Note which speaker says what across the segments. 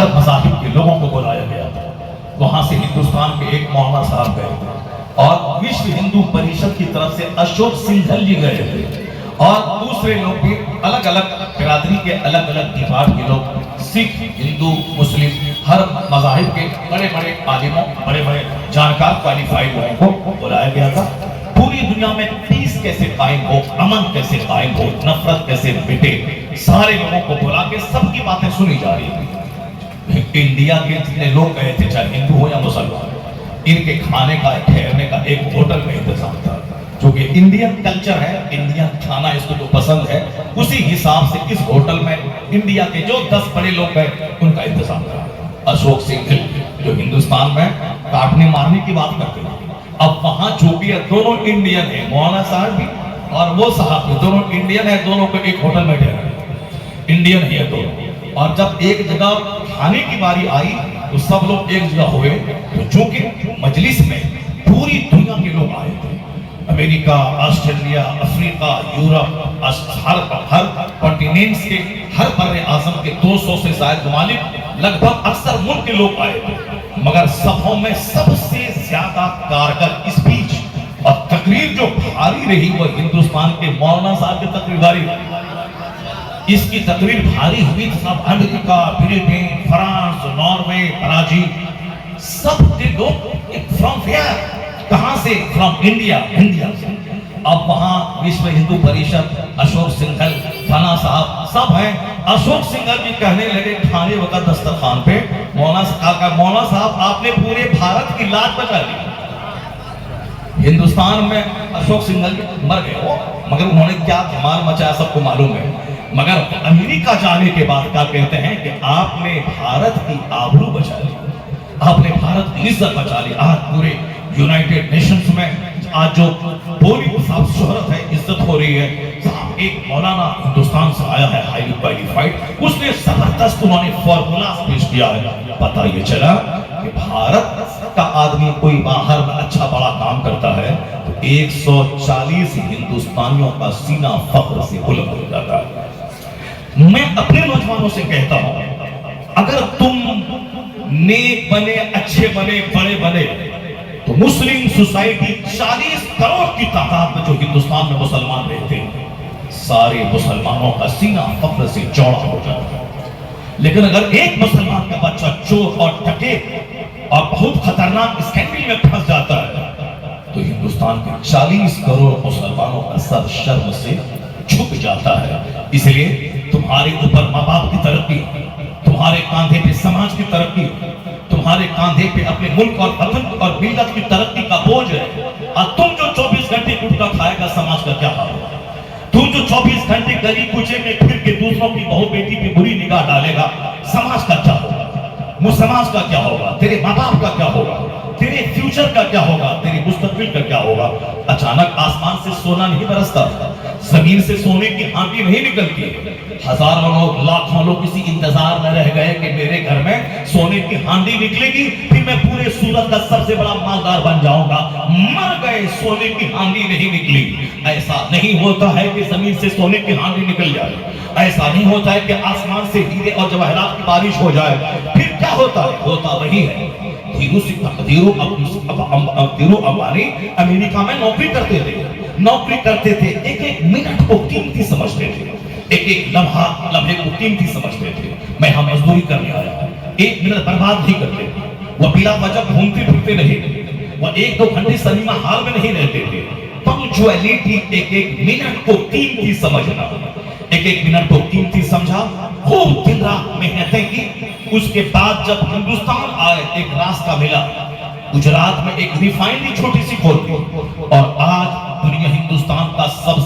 Speaker 1: ہر مذاہب کے لوگوں کو بلایا گیا تھا. وہاں سے ہندوستان کے ایک مولانا صاحب گئے اور وشو ہندو پریشد کی طرف سے اشوک سنگھل جی گئے تھے اور دوسرے لوگ بھی الگ الگ برادری کے الگ الگ دیپار کے لوگ, سکھ, ہندو, مسلم, ہر مذاہب کے بڑے بڑے عالموں, بڑے بڑے جانکار کوالیفائڈ لوگوں کو بلایا گیا تھا. پوری دنیا میں پیس کیسے قائم ہو, امن کیسے قائم ہو, نفرت کیسے مٹے, سارے لوگوں کو بلا کے سب کی باتیں سنی جا رہی تھی. انڈیا کے جتنے لوگ گئے تھے, چاہے ہندو ہو یا مسلمان, ان کے کھانے کا, ٹھہرنے کا ایک ہوٹل میں انتظام تھا. چونکہ انڈین کلچر ہے, انڈین کھانا اس کو جو پسند ہے, اسی حساب سے اس ہوٹل میں انڈیا کے جو 10 بڑے لوگ گئے ان کا انتظام تھا. اشوک سنگھل جو ہندوستان میں کاٹنے مارنے کی بات کرتے ہیں, اب وہاں چونکہ دونوں انڈین ہیں, مولانا صاحب بھی اور وہ صاحب بھی دونوں انڈین ہیں, دونوں کو ایک ہوٹل میں ٹھہرے, انڈین ہی ہے دونوں. اور جب ایک جگہ کھانے کی باری آئی تو سب لوگ ایک جگہ ہوئے. تو چونکہ مجلس میں پوری دنیا کے لوگ آئے تھے, امریکہ, آسٹریلیا, افریقہ, یورپ, ہر کانٹیننٹس کے, ہر بر اعظم کے 200 سے زائد ممالک, لگ بھگ اکثر ملک کے لوگ آئے تھے. مگر سبھوں میں سب سے زیادہ کارگر اسپیچ اور تقریر جو بھاری رہی وہ ہندوستان کے مولانا صاحب کی تقریر بھاری. اس کی تقریر بھاری ہوئی تو سب امریکہ, برطانیہ, فرانس, ناروے, برازیل, سب کے لوگ فرام ویئر, کہاں سے, فرام انڈیا, انڈیا سے. اب وہاں وشو ہندو پریشد, اشوک سنگھل, فنا صاحب سب ہیں. اشوک سنگھل جی کہنے لگے کھانے وقت دسترخوان پہ, مولانا صاحب آپ نے پورے بھارت کی لاج بچا لی. ہندوستان میں اشوک سنگھل جی مر گئے ہو, مگر انہوں نے کیا دھمال مچایا سب کو معلوم ہے. مگر امریکہ جانے کے بعد کیا کہتے ہیں کہ آپ نے بھارت کی آبرو بچا لی, آپ نے بھارت کی عزت بچا لی. آج پورے یونائٹڈ نیشنز میں آج جو بولی صاحب شہرت ہے, عزت ہو رہی ہے. صاحب ایک مولانا ہندوستان سے آیا ہے, ہائیلی کوالیفائڈ, اس نے زبردست انہوں نے فارمولا پیش کیا ہے. پتہ یہ چلا کہ بھارت کا آدمی کوئی باہر میں اچھا بڑا کام کرتا ہے تو 140 ہندوستانیوں کا سینہ فخر سے بلند ہو جاتا ہے. میں اپنے نوجوانوں سے کہتا ہوں, اگر تم نیک بنے, اچھے بنے, بڑے بنے, تو مسلم سوسائٹی 40 کروڑ کی تعداد میں جو ہندوستان میں مسلمان رہتے ہیں, سارے مسلمانوں کا سینہ فخر سے چوڑا ہو جاتا ہے. لیکن اگر ایک مسلمان کا بچہ چور اور ٹکے اور بہت خطرناک اسکینڈل میں پھنس جاتا ہے تو ہندوستان کے 40 کروڑ مسلمانوں کا سر شرم سے جھک جاتا ہے. اس لیے تمہارے اوپر ماں باپ کی ترقی, تمہارے کاندھے پہ سماج کی ترقی, تمہارے کاندھے پہ اپنے ملک اور وطن اور ملت کی ترقی کا بوجھ ہے. اور تم جو 24 گھنٹے گٹکا کھائے گا, سماج کا کیا حال ہوگا؟ تم جو 24 گھنٹے گلی کوچے میں پھر کے دوسروں کی بہو بیٹی پہ بری نگاہ ڈالے گا, سماج کا کیا ہوگا؟ سماج کا کیا ہوگا؟ تیرے ماں باپ کا کیا ہوگا؟ تیرے فیوچر کا کیا ہوگا؟ تیرے مستقبل کا کیا ہوگا؟ اچانک آسمان سے سونا نہیں برستا, زمین سے سونے کی ہانڈی نہیں نکلتی. ہزاروں لوگ, لاکھوں لوگ کسی انتظار میں رہ گئے کہ میرے گھر میں سونے کی ہانڈی نکلے گی, پھر میں پورے سورت کا سب سے بڑا مالدار بن جاؤں گا. مر گئے, سونے کی ہانڈی نہیں نکلی. ایسا نہیں ہوتا ہے کہ زمین سے سونے کی ہانڈی نکل جائے, ایسا نہیں ہوتا ہے کہ آسمان سے ہیرے اور جواہرات کی بارش ہو جائے. پھر کیا ہوتا ہے؟ ہوتا وہی ہے. دھیرو امبانی امریکہ میں نوکری کرتے تھے, ایک ایک منٹ کو قیمتی سمجھتے تھے, ایک ایک لمحے کو قیمتی سمجھتے تھے. میں یہاں مزدوری کرنے آیا ہوں, 1 منٹ برباد نہیں کرتے. وہ بلا وجہ گھومتے پھرتے نہیں, وہ 1-2 گھنٹے سنیما ہال میں نہیں رہتے تھے. پنکچوئلٹی, ایک ایک منٹ کو قیمتی سمجھنا, ایک ایک منٹ کو قیمتی سمجھا, خوب دن رات محنتیں کی. اس کے بعد جب ہندوستان آئے, ایک راستہ ملا, گجرات میں ایک ریفائنری چھوٹی سی کھولی, اور آج دنیا ہندوستان کا سب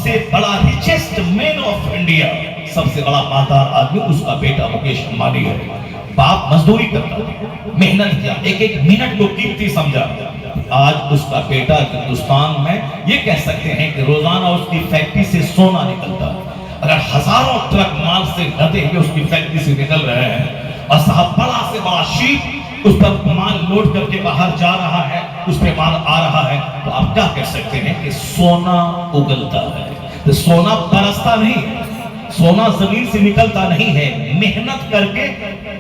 Speaker 1: سے بڑا ریچسٹ مین آف انڈیا, سب سے بڑا مالدار آدمی اس کا بیٹا مکیش امبانی ہے. باپ مزدوری کرتا, محنت کیا, ایک ایک منٹ کو قیمتی سمجھا. آج اس کا بیٹا ہندوستان میں یہ کہہ سکتے ہیں کہ روزانہ اس کی فیکٹری سے سونا نکلتا ہے. اگر ہزاروں ٹرک مال سے لدے ہوئے اس کی فیکٹری سے نکل رہے ہیں, اور صاحب بڑا سے بڑا شیپ اس پر مال لوڈ کر کے باہر جا رہا ہے, اس پہ مال آ رہا ہے, تو آپ کیا کہہ سکتے ہیں کہ سونا اگلتا ہے. سونا برستا نہیں, सोना जमीन से निकलता नहीं है, मेहनत करके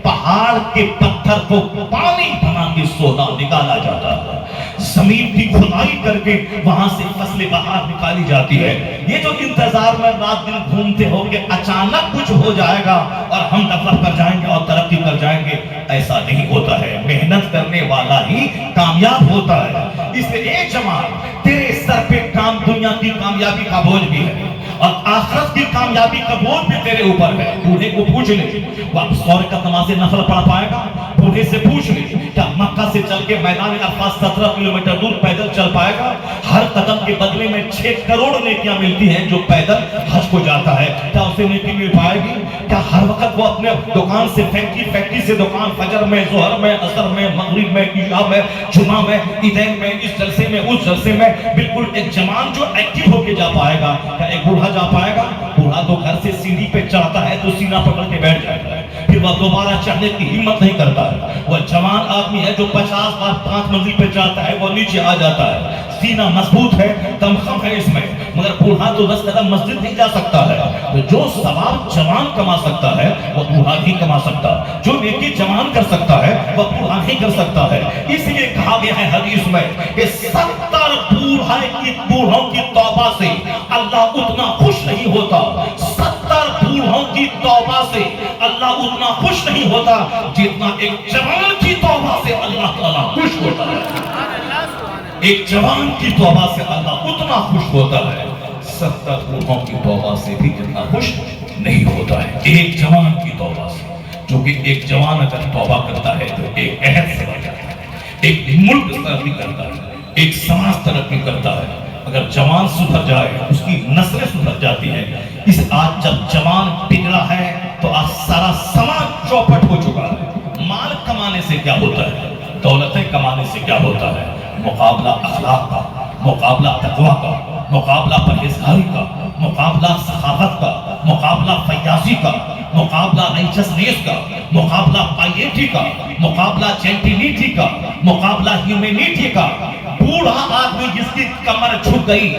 Speaker 1: पहाड़ के पत्थर को पानी बना के सोना निकाला जाता है, जमीन की खुदाई करके वहां से फसलें बाहर निकाली जाती है। ये जो इंतजार में रात दिन घूमते होंगे, अचानक कुछ हो जाएगा और हम डेवलप कर जाएंगे और तरक्की कर जाएंगे, ऐसा नहीं होता है। मेहनत करने वाला ही कामयाब होता है। इसलिए एक जवान, तेरे सर पे काम दुनिया की कामयाबी का बोझ भी है और आखिरत की कामयाबी का बोझ भी तेरे ऊपर है। बूढ़े को पूछ ले, वापस 100 रकात नमाज़ नफल पढ़ पाएगा? बूढ़े से पूछ ले, क्या मक्का से चल के मैदान अरफात 17 किलोमीटर दूर पैदल चल पाएगा? हर कदम के बदले में 6 करोड़ नेकियां मिलती हैं जो पैदल हज को जाता है, क्या उसे नेकी मिल पाएगी? क्या हर वक्त वो अपने दुकान से फैक्ट्री से दुकान, फजर में, जोहर में, असर में, मगरिब में, इशा में, जुमा में, ईदैन में, इस जलसे में, उस जलसे में, बिल्कुल एक जवान जो एक्टिव होके जा पाएगा, क्या एक बूढ़ा जा पाएगा? बूढ़ा तो घर से सीढ़ी पे चढ़ता है तो सीना पकड़ के बैठ जाता है, फिर वह दोबारा चढ़ने की हिम्मत नहीं करता है। वह जवान आदमी है जो 50 बार 5 मंजिल पे जाता है, वो नीचे आ जाता है, सीना मजबूत है, दमखम है इसमें। मगर बूढ़ा तो 10 कदम मस्जिद नहीं जा सकता है। तो जो सवाब जवान कमा सकता है वो बूढ़ा नहीं कमा सकता, जो नेकी जवान कर सकता है वह बूढ़ा नहीं कर सकता है। इसलिए कहा गया है हदीस में कि 70 बूढ़ों की तौबा से अल्लाह उतना खुश नहीं होता, 70 बूढ़ों की तौबा से अल्लाह उतना खुश नहीं होता जितना एक जवान की तौबा से अल्लाह ताला खुश होता है। एक जवान की तौबा से अल्लाह उतना खुश होता है, 70 बूढ़ों की तौबा से भी जितना खुश नहीं होता है। एक जवान की तौबा से, जो कि एक जवान अगर तौबा करता है तो एक अहद से बन जाता है, एक मुल्क तरक्की करता है, एक समाज तरक्की करता है। अगर जवान सुधर जाए, उसकी नस्लें सुधर जाती है। इस आज जब जवान बिगड़ा है तो आज सारा समाज चौपट हो चुका है। माल कमाने से क्या होता है, दौलतें कमाने से क्या होता है? मुकाबला अखलाक का, मुकाबला तकवा का, मुकाबला परहेजगारी का, मुकाबला सखावत का, मुकाबला फयाजी का, मुकाबला राइचसनेस का, मुकाबला पाइएटी का, मुकाबला जेंटिलिटी का, मुकाबला ह्यूमैनिटी का। बूढ़ा आदमी जिसकी कमर झुक गई,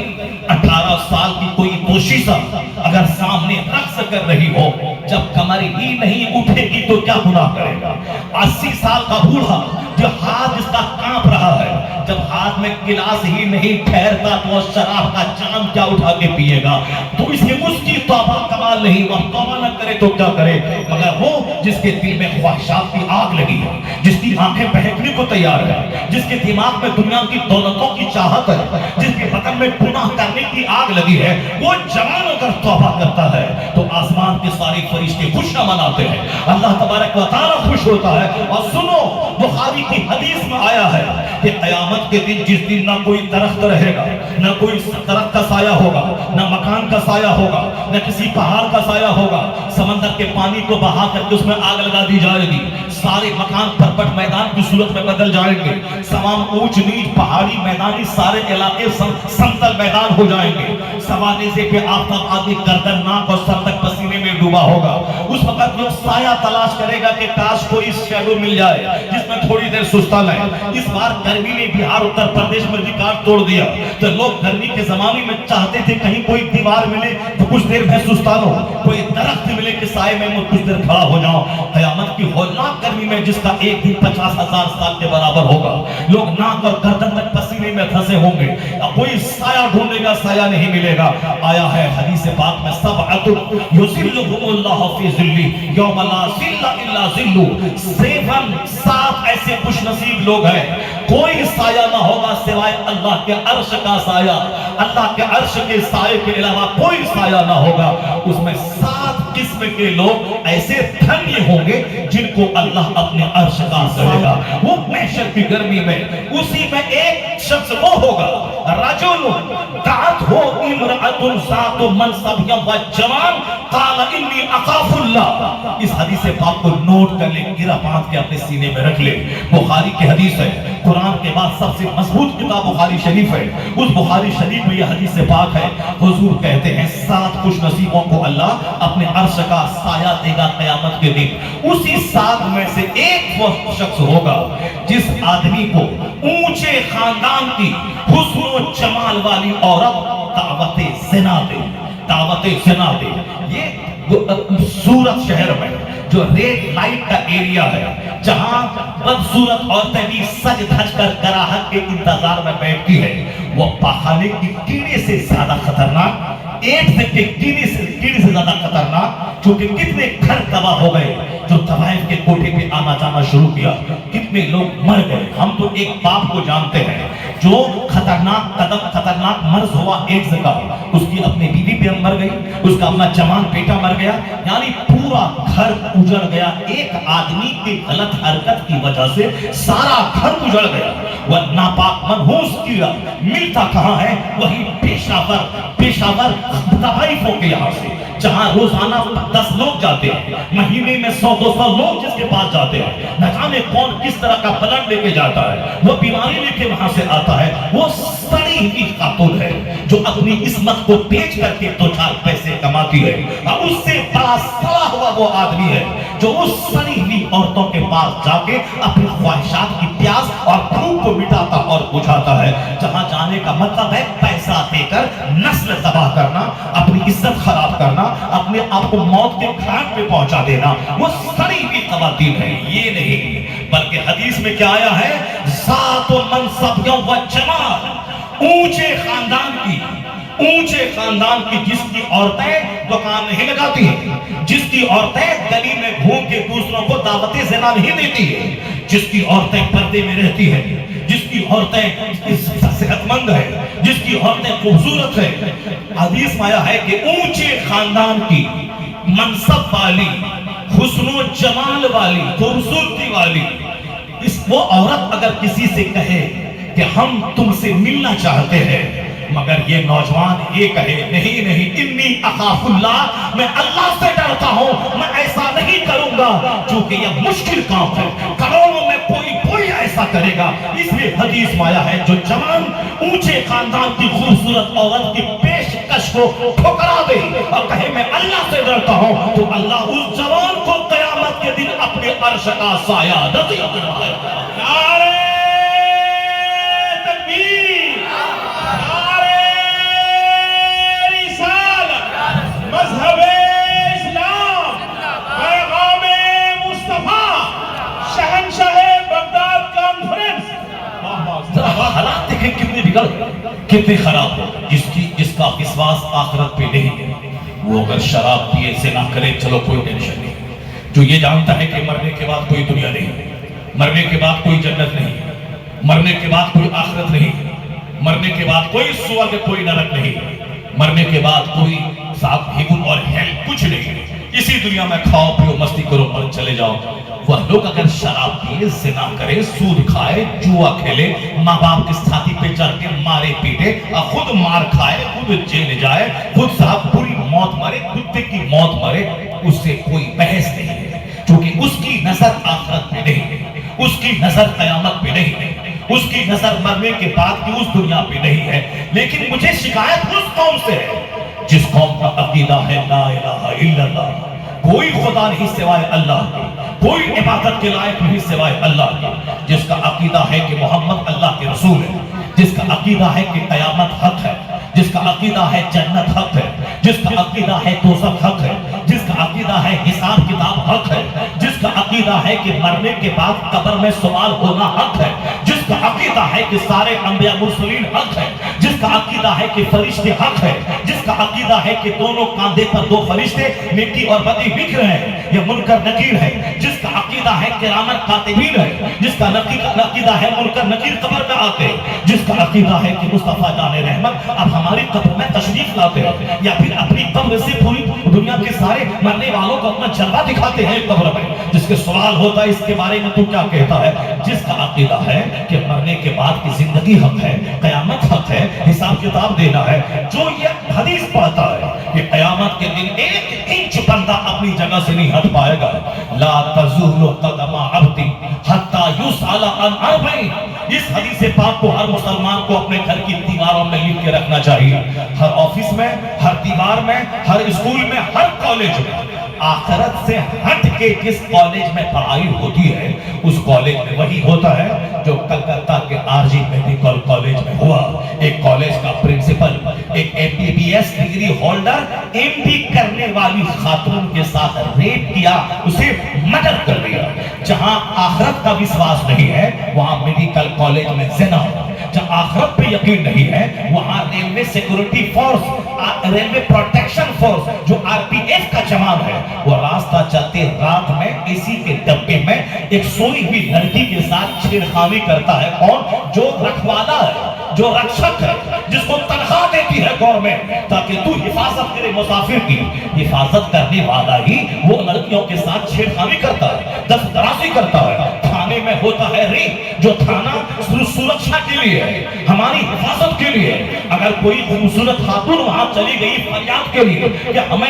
Speaker 1: 18 साल की कोई कोशिशा अगर सामने रक्स कर रही हो, जब कमर ही नहीं उठेगी तो क्या गुनाह करेगा? 80 साल का बूढ़ा जो हाथ जिसका कांप रहा है, जब हाथ में गिलास ही नहीं ठहरता तो शराब का जाम क्या उठा के पिएगा? तो इसलिए उसकी तौबा कमाल नहीं, वह तौबा न करे तो क्या करे? मगर वो जिसके दिल में ख्वाहिशात की आग लगी है, जिसकी आंखें बहकने को तैयार है, जिसके दिमाग में दुनिया की दौलतों की चाहत है, जिसके बदन में गुनाह करने की आग लगी है, वो जवान अगर तौबा करता है तो आसमान के सारे फरिश्ते खुशियां मनाते हैं, अल्लाह तबारक व तआला खुश होता है। और सुनो, बुखारी की हदीस में आया है कि क़यामत के दिन जिस दिन ना कोई दरख्त रहेगा, ना कोई दरख्त का साया होगा, ना मकान का साया होगा, ना किसी पहाड़ का साया होगा, समंदर के पानी को बहा करके उसमें आग लगा दी जाएगी, सारे मकान परपट मैदान की सूरत में बदल जाएंगे, तमाम ऊंच नीच पहाड़ी मैदानी सारे इलाके समतल मैदान हो जाएंगे, सवाने से पे आफ्ताब आदि गर्दन नाक और सर तक पसीने में डूबा होगा। उस वक्त लोग साया तलाश करेगा कि काश कोई शैडो मिल जाए जिसमें थोड़ी देर सुस्ता लगे। इस बार गर्मी ने बिहार उत्तर प्रदेश में रिकॉर्ड तोड़ दिया, तो लोग गर्मी के जमाने में चाहते थे कहीं कोई दीवार मिले तो कुछ देर में सुस्ता लो, कोई दरख्त मिले कि साए में कुछ देर खड़ा हो जाओ। क़यामत की होलनाक गर्मी में जिसका एक दिन 50,000 साल के बराबर होगा, लोग नाक और गर्दन तक पसीने में फंसे होंगे, कोई साया ढूंढेगा, साया नहीं मिलेगा। आया है हदीस पाक में, सबअतुन युज़िल्लुहुमुल्लाहु फी ज़िल्ली यौम ला ज़िल्ला इल्ला ज़िल्लु। 7 ऐसे खुशनसीब लोग हैं, कोई साया ना होगा सिवाय अल्लाह के अर्श का साया, अल्लाह के अर्श के साये के अलावा कोई साया ना होगा। उसमें 7 किस्म के लोग ऐसे धन्य होंगे जिनको अल्लाह अपने अर्श का करेगा। वो महशर की गर्मी में उसी में एक शख्स वो होगा, रजुल दात हो इमरातुन ज़ातु मनसबिय्य व जवान क़ाला इन्नी अख़ाफ़ुल्लाह। इस हदीस पाक को नोट कर ले, गिरा बांध के अपने सीने में रख ले। बुखारी की हदीस है, कुरान के बाद सबसे मजबूत किताब बुखारी शरीफ है। उस बुखारी शरीफ में यह हदीस पाक है, हुजूर कहते हैं 7 खुश नसीबों को अल्लाह अपने अर्श का साया देगा क़यामत के दिन। उसी 7 में से एक वो शख्स होगा जिस आदमी को ऊंचे खानदान की हुस्न व जमाल वाली औरत दावते ज़िना दे, दावते ज़िना दे। ये सूरत शहर में जो रेड लाइट का एरिया है, जहां बदसूरत औरतें भी सज धज कर ग्राहक के इंतजार में बैठती है, वो पहाड़ी की कीड़े से ज्यादा खतरनाक, एड्स के कीड़े से ज्यादा खतरनाक, क्योंकि कितने घर तबाह हो गए जो तवाइफ के कोठे पे आना जाना शुरू किया, कितने लोग मर गए। हम तो एक बाप को जानते हैं जो खतरनाक मर्ज हुआ एड्स का, उसकी अपनी बीवी भी मर गई, उसका अपना जवान बेटा मर गया, यानी पूरा घर उजड़ गया। एक आदमी की गलत हरकत की वजह से सारा घर उजड़ गया। वह नापाक मनहूस कीड़ा मिलता कहां है? वही पेशावर तवाइफों के यहाँ से, जहां रोजाना 10 लोग जाते हैं, महीने में 100-200 लोग जिसके पास जाते हैं, न जाने कौन किस तरह का ब्लड लेके जाता है, वो बीमारी लेके वहां से आता है। वो सड़ी हुई खातून है जो अपनी किस्मत को बेच करके 2-4 पैसे कमाती है, और उससे बड़ा सड़ा हुआ वो आदमी है जो उस सड़ी हुई औरतों के पास जाके अपनी ख्वाहिशात की प्यास और भूख को मिटाता और बुझाता है। जहां जाने का मतलब है पैसा देकर नस्ल तबाह करना, अपनी इज्जत खराब करना, अपने आप को मौत के घाट पे पहुंचा देना। वो सड़ी हुई खवातीन है। ये नहीं, बल्कि हदीस में क्या आया है? ज़ात व मनसब व जमाल, ऊंचे खानदान की जिसकी औरतें दुकान नहीं लगाती हैं, जिसकी औरतें गली में घूम के दूसरों को दावतें ज़िना नहीं देती है, जिसकी औरतें पर्दे में रहती है, जिसकी औरतें सेहतमंद है, जिसकी औरतें खूबसूरत है। हदीस में आया है कि ऊंचे खानदान की, मनसब वाली, हुस्नो जमाल वाली, खूबसूरती वाली, वो औरत अगर किसी से कहे कि हम तुमसे मिलना चाहते हैं, मगर ये नौजवान ये कहे नहीं, इन्नी अखाफुल्लाह, मैं अल्लाह से डरता हूं, मैं ऐसा नहीं करूंगा, क्योंकि यह मुश्किल काम है, करोड़ों में कोई ऐसा करेगा। इसलिए हदीस में आया है, जो जवान ऊंचे खानदान की खूबसूरत औरत की पेशकश को ठुकरा दे और कहे मैं अल्लाह से डरता हूं, तो अल्लाह उस जवान को क़यामत के दिन अपने अर्श का साया नसीब फरमाएगा। नारे तकबीर, नारे रिसालत, मज़हब इस्लाम, पैगाम मुस्तफा, शहंशाह बगदाद कॉन्फ्रेंस। हालात देखें कितने बिगड़, कितने खराब हो। जिसका विश्वास आखिरत पे नहीं है, वो अगर शराब पिए से ना करे, चलो कोई टेंशन नहीं। जो ये जानता है कि मरने के बाद कोई दुनिया नहीं, मरने के बाद कोई जन्नत नहीं, मरने के बाद कोई आखिरत नहीं, मरने के बाद कोई स्वर्ग कोई नरक नहीं, मरने के बाद कोई साथ हेवन और हेल कुछ नहीं, इसी दुनिया में खाओ पियो मस्ती करो और चले जाओ। वह लोग अगर शराब पिए, ज़िना करे, सूद खाए, जुआ खेले, माँ बाप की छाती पे चढ़ के मारे पीटे, और खुद मार खाए, खुद जेल जाए, खुद साहब बुरी मौत मरे, कुत्ते की मौत मरे, उससे कोई बहस नहीं है, क्योंकि उसकी नजर आखिरत पे नहीं है, उसकी नजर क़यामत पे नहीं है, उसकी नजर मरने के बाद की उस दुनिया पे नहीं है। लेकिन मुझे शिकायत उस कौम से है जिस कौम का अकीदा है ला इलाहा इल्लल्लाह, कोई खुदा नहीं सिवाय अल्लाह के, कोई इबादत के लायक नहीं सिवाय अल्लाह के, जिसका अकीदा है कि मोहम्मद अल्लाह के रसूल है, जिसका अकीदा है कि क़यामत हक है, जिसका अकीदा है जन्नत हक है, जिसका अकीदा है दोज़ख हक है, जिसका अकीदा है हिसाब किताब हक है, जिसका अकीदा है कि मरने के बाद कब्र में सवाल होना हक है, जिसका अकीदा है कि सारे अंबिया मुरसलीन हक है, जिसका अकीदा है कि फरिश्ते हक है, जिसका अकीदा है कि दोनों कांधे पर 2 फरिश्ते नेकी और बदी लिख रहे हैं, ये मुनकर नकीर है, जिसका अकीदा है किरामन कातिबीन है, जिसका अकीदा है मुनकर नकीर कब्र में आते, जिसका अकीदा है कि मुस्तफा जाने रहमत अब हमारी कब्र में तशरीफ लाते हैं, या फिर अपनी कब्र से पूरी दुनिया के सारे मरने वालों को अपना जलवा दिखाते हैं कब्र में, जिसके सवाल होता है इसके बारे में तू क्या कहता है, जिसका अकीदा है कि मरने के बाद की जिंदगी हक है, कयामत हक है, हिसाब किताब देना है, जो ये हदीस पढ़ता है कि कयामत के दिन 1 इंच बंदा अपनी जगह से नहीं हट पाएगा। ला तज़ूलु क़दमा अब्दी हत्ता युसअल अन अर्बईन। इस हदीस पाक को हर मुसलमान को अपने घर की दीवारों में लिख के रखना चाहिए, हर ऑफिस में, हर दीवार में, हर स्कूल में, हर कॉलेज में। आखिरत से हट के जिस कॉलेज में पढ़ाई होती है उस कॉलेज में वही होता है जो कलकत्ता के आरजी मेडिकल कॉलेज में हुआ। एक कॉलेज का प्रिंसिपल एक एमबीबीएस डिग्री होल्डर एमडी करने वाली खातून के साथ रेप किया, उसे मर्डर कर दिया। जहां आखिरत का विश्वास नहीं है वहां मेडिकल कॉलेज में ज़िना हो। जहां आखिरत पे यकीन नहीं है वहां railway security force, railway protection force जो आरपीएफ का जवान है वो रास्ता चलते रात में एसी के डब्बे में एक सोई हुई लड़की के साथ छेड़खानी करता है। कौन? जो रखवाला है, जो रक्षक है, जिसको तनख्वाह देती है गवर्नमेंट ताकि तू हिफाजत करे मुसाफिर की। हिफाजत करने वाला ही वो लड़कियों के साथ छेड़खानी करता है, दस्तराजी करता है। थाने में होता है रेप, जो थाना सुरक्षा के लिए है, हमारी हिफाजत के लिए। अगर कोई खूबसूरत खातून वहां चली गई फरियाद के लिए कि हमें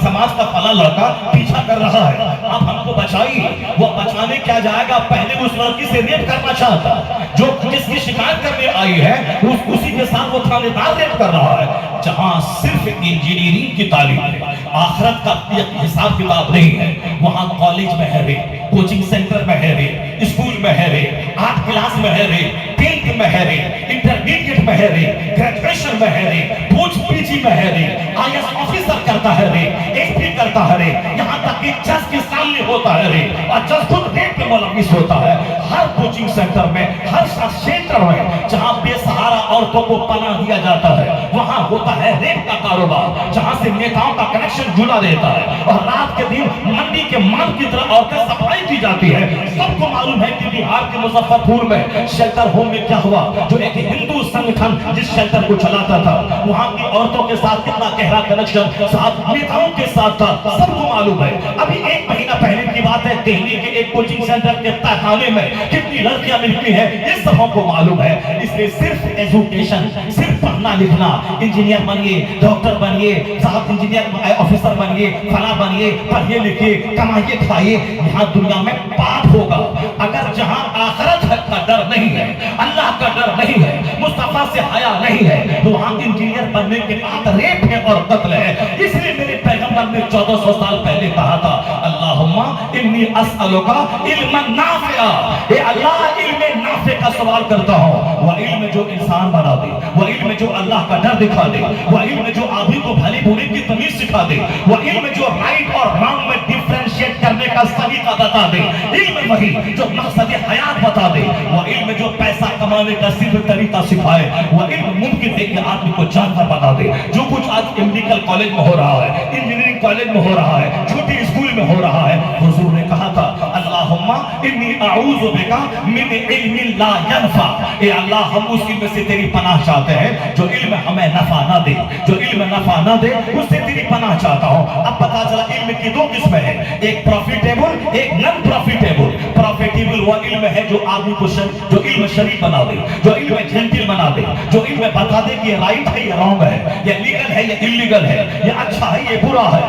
Speaker 1: समाज का फला लड़का पीछा कर रहा है, आप हमको बचाइए, वो बचाने क्या जाएगा, पहले उस लड़की से रेप करना चाहता, जो जिसकी शिकायत करने आई है उसी के साथ वो थानेदार रेप कर रहा है। जहां सिर्फ इंजीनियरिंग की तालीम है, आखिरत का हिसाब किताब नहीं है, वहां कॉलेज में है रेप, कोचिंग सेंटर में है रेप, स्कूल में है रेप, 8 क्लास में है रेप, 10th में है रेप, इंटरमीडिएट में है रेप, ग्रेजुएशन में है रेप, पोस्ट पीजी में है रेप, आईएएस ऑफिसर करता है रेप, एसपी करता है रेप, यहां तक कि जज के सामने होता है रेप और जज खुद रेप में मुलविस होता है। हर कोचिंग सेंटर में, हर क्षेत्र में जहां बेसहारा औरतों को पनाह दिया जाता है वहां होता है रेप का कारोबार, जहां से नेताओं का कनेक्शन जुड़ा रहता है और रात के दिन मंडी के माल की तरह औरतें सफाई की जाती है। सबको मालूम है कि बिहार के मुजफ्फरपुर में शेल्टर होम में क्या हुआ, जो एक हिंदू संगठन जिस शेल्टर को चलाता था वहां की औरतों के साथ कितना गहरा कनेक्शन साथ नेताओं के साथ था, सबको मालूम है। अभी 1 महीना पहले की बात है, दिल्ली के एक कोचिंग सेंटर के तहखाने में कितनी लड़कियां मिलती हैं ये सब हमको मालूम है। इसलिए सिर्फ एजुकेशन, सिर्फ पढ़ना लिखना, इंजीनियर बनिए, डॉक्टर बनिए, साहब इंजीनियर ऑफिसर बनिए, फला बनिए, पढ़िए लिखिए, कमाइए खाइए, यहाँ दुनिया में पाप होगा। अगर जहां आखिरत का डर नहीं है, अल्लाह का डर नहीं है, मुस्तफा से हया नहीं है, तो वहां इंजीनियर बनने के बाद रेप है और कत्ल है। इसलिए मेरे पैगंबर ने 1400 साल पहले कहा था, अल्लाहुम्मा इन्नी अस्अलुका इल्मन नाफिआ, ए अल्लाह इल्म नाफे का सवाल करता हूं, वह इल्म जो इंसान बना दे, वह इल्म जो अल्लाह का डर दिखा दे, वह इल्म जो आदमी को भले बुरे की तमीज सिखा दे, वह इल्म जो राइट और रॉन्ग में डिफरेंशिएट करने का तरीका बता दे, इल्म वही जो मकसद हयात बता दे, वह इल्म जो पैसा कमाने का सिर्फ तरीका सिखाए, वह इल्म मुमकिन है कि आदमी को जानवर बता दे। जो कुछ आज मेडिकल कॉलेज में हो रहा है, इंजीनियरिंग कॉलेज में हो रहा है, छोटी स्कूल में हो रहा है, हुजूर ने कहा था, अल्लाहुम्मा इन्नी अऊज़ु बिका मिन इल्मिन ला यनफा, ए अल्लाह हम उस इल्म से तेरी पनाह चाहते हैं जो इल्म हमें नफा ना दे, जो इल्म नफा ना दे उससे तेरी पनाह चाहता हूं। अब पता चला इल्म की 2 किस्में हैं, एक प्रॉफिटेबल, एक नॉन प्रॉफिटेबल। प्रॉफिटेबल वो इल्म है जो आदमी को जो इल्म शरीफ बना दे, जो इल्म जेंटिल बना दे, जो इल्म बता दे कि ये राइट है, ये रॉन्ग है, ये लीगल है, ये इलीगल है, ये अच्छा है, ये बुरा है,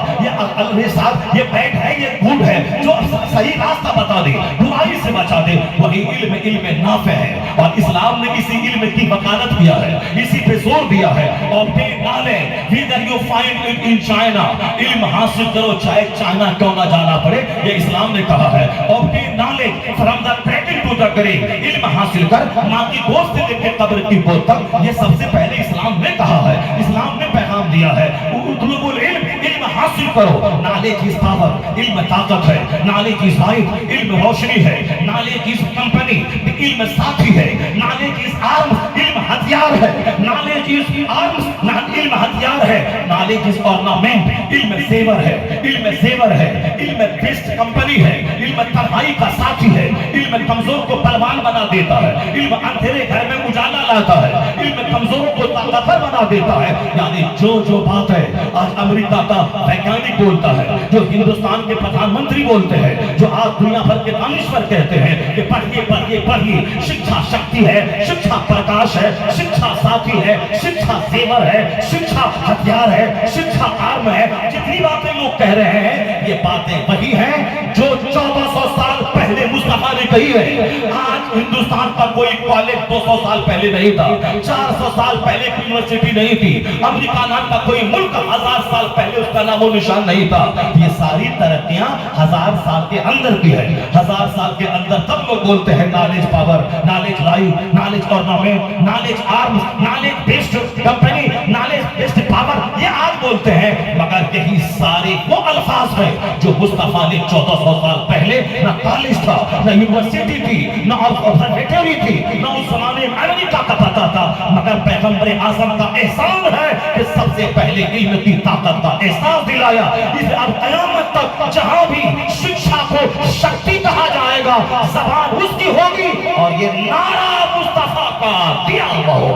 Speaker 1: ये साथ ये बैड है, ये गुड है, जो सही रास्ता बता दे, बुराई से बचा दे, वही इल्म इल्म नाफे है। और इस्लाम ने इसी इल्म की वकालत किया है, इसी पे जोर दिया है। और पे नाले whether you find it in China, इल्म हासिल करो चाहे चाइना क्यों ना जाना पड़े, ये इस्लाम ने कहा है। और पे नाले from the cradle to the grave, इल्म हासिल कर माँ की गोद से लेकर कब्र की गोद तक, ये सबसे पहले इस्लाम ने कहा है, इस्लाम ने पैगाम दिया है। उतलुबुल इल्म, इल्म हासिल करो। नॉलेज इज पावर, इल्म ताकत है, नॉलेज इज लाइट, इल्म रोशनी है, नॉलेज इज कंपनी, इल्म साथी है, नॉलेज इज आर्म्स, इल्म हथियार है, नॉलेज इज आर्म्स, इल्म हथियार है, नॉलेज इज ऑर्नामेंट, इल्म जेवर है, इल्म जेवर है, इल्म बेस्ट कंपनी है, इल्म तन्हाई का साथी है, इल्म कमजोर को बलवान बना देता है, इल्म अंधेरे घर में उजाला लाता है, इल्म कमजोरों को ताकतवर बना देता है। यानी जो बात है आज अमेरिका का वैज्ञानिक बोलता है, जो हिंदुस्तान के प्रधानमंत्री बोलते हैं, जो आज दुनिया भर के दानिश्वर कहते हैं कि पढ़िए पढ़िए पढ़िए, शिक्षा शक्ति है, शिक्षा प्रकाश है, शिक्षा साथी है, शिक्षा जेवर है, शिक्षा हथियार है, शिक्षा आर्म है। जितनी बातें लोग कह रहे हैं ये बातें वही हैं जो 1400 साल पहले मुस्तफा ने ने कही है। आज हिंदुस्तान का कोई कॉलेज 200 साल पहले नहीं था, 400 साल पहले की यूनिवर्सिटी नहीं थी, अमेरिका नाम का कोई मुल्क 1000 साल पहले उसका नामो निशान नहीं था। ये सारी तरक्कियां 1000 साल के अंदर की है। 1000 साल के अंदर सब लोग बोलते हैं knowledge power, knowledge life, knowledge ornament, knowledge arms, knowledge based company, knowledge based power, ये आज बोलते हैं। मगर यही सारे वो अल्फाज है जो मुस्तफा ने 1400 साल पहले न कॉलेज था, न यूनिवर्सिटी थी, न ऑब्जर्वेटरी थी, न उस जमाने में अमेरिका का पता था। मगर पैगंबर आज़म का एहसान है कि सबसे पहले इल्म की ताकत का एहसास दिलाया। इसे अब क़यामत तक जहां भी शिक्षा को शक्ति कहा जाएगा, ज़बान उसकी होगी और ये नारा मुस्तफा का दिया हुआ होगा।